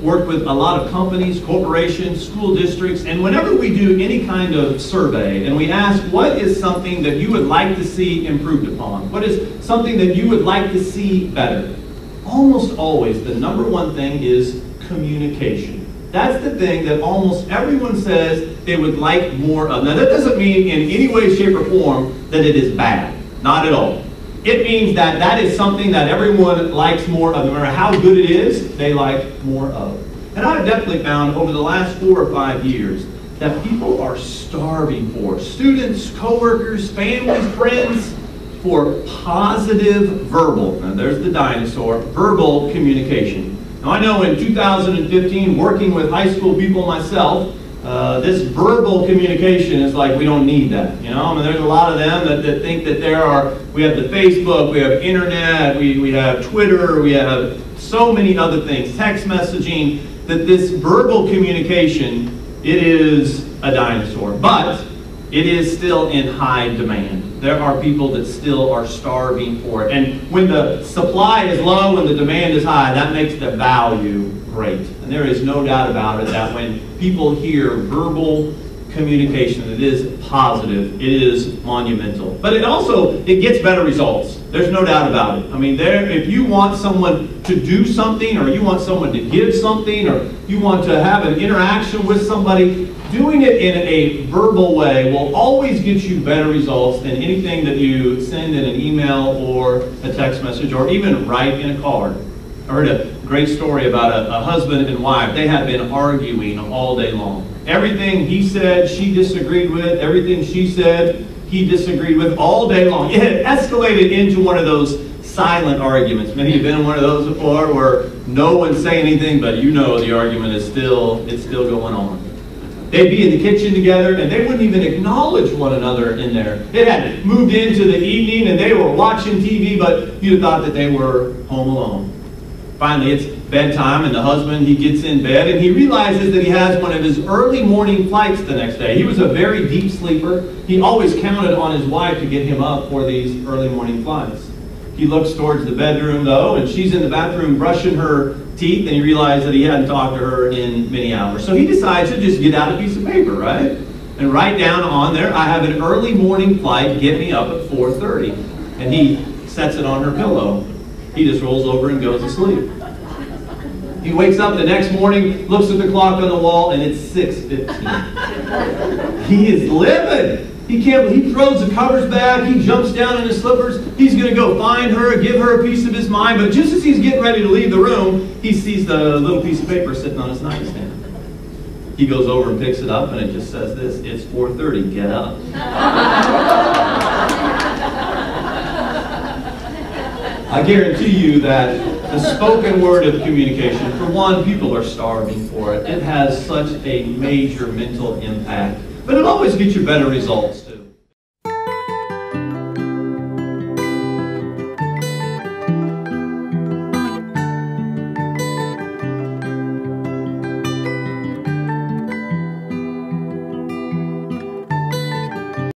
worked with a lot of companies, corporations, school districts, and whenever we do any kind of survey and we ask what is something that you would like to see improved upon, what is something that you would like to see better, almost always the number one thing is communication. That's the thing that almost everyone says they would like more of. Now that doesn't mean in any way, shape, or form that it is bad. Not at all. It means that that is something that everyone likes more of. No matter how good it is, they like more of. And I've definitely found over the last 4 or 5 years that people are starving for, students, coworkers, families, friends, for positive verbal, now there's the dinosaur, verbal communication. Now I know in 2015, working with high school people myself, this verbal communication is like, we don't need that. You know, I mean, there's a lot of them that think that we have the Facebook, we have internet, we have Twitter, we have so many other things, text messaging, that this verbal communication, it is a dinosaur. But it is still in high demand. There are people that still are starving for it. And when the supply is low and the demand is high, that makes the value great. And there is no doubt about it that when people hear verbal communication, it is positive, it is monumental. But it gets better results. There's no doubt about it. I mean, if you want someone to do something, or you want someone to give something, or you want to have an interaction with somebody, doing it in a verbal way will always get you better results than anything that you send in an email or a text message or even write in a card. I heard a great story about a husband and wife. They had been arguing all day long. Everything he said, she disagreed with. Everything she said, he disagreed with all day long. It had escalated into one of those silent arguments. Maybe you've been in one of those before where no one's saying anything, but you know the argument is still going on. They'd be in the kitchen together, and they wouldn't even acknowledge one another in there. It had moved into the evening, and they were watching TV, but you'd have thought that they were home alone. Finally, it's bedtime, and the husband, he gets in bed, and he realizes that he has one of his early morning flights the next day. He was a very deep sleeper. He always counted on his wife to get him up for these early morning flights. He looks towards the bedroom, though, and she's in the bathroom brushing her teeth, and he realized that he hadn't talked to her in many hours. So he decides to just get out a piece of paper, right? And write down on there, I have an early morning flight, get me up at 4:30. And he sets it on her pillow. He just rolls over and goes to sleep. He wakes up the next morning, looks at the clock on the wall, and it's 6:15. He is livid. He throws the covers back, he jumps down in his slippers, he's going to go find her, give her a piece of his mind, but just as he's getting ready to leave the room, he sees the little piece of paper sitting on his nightstand. He goes over and picks it up, and it just says this, it's 4:30, get up. I guarantee you that the spoken word of communication, for one, people are starving for it. It has such a major mental impact. But it always gets you better results.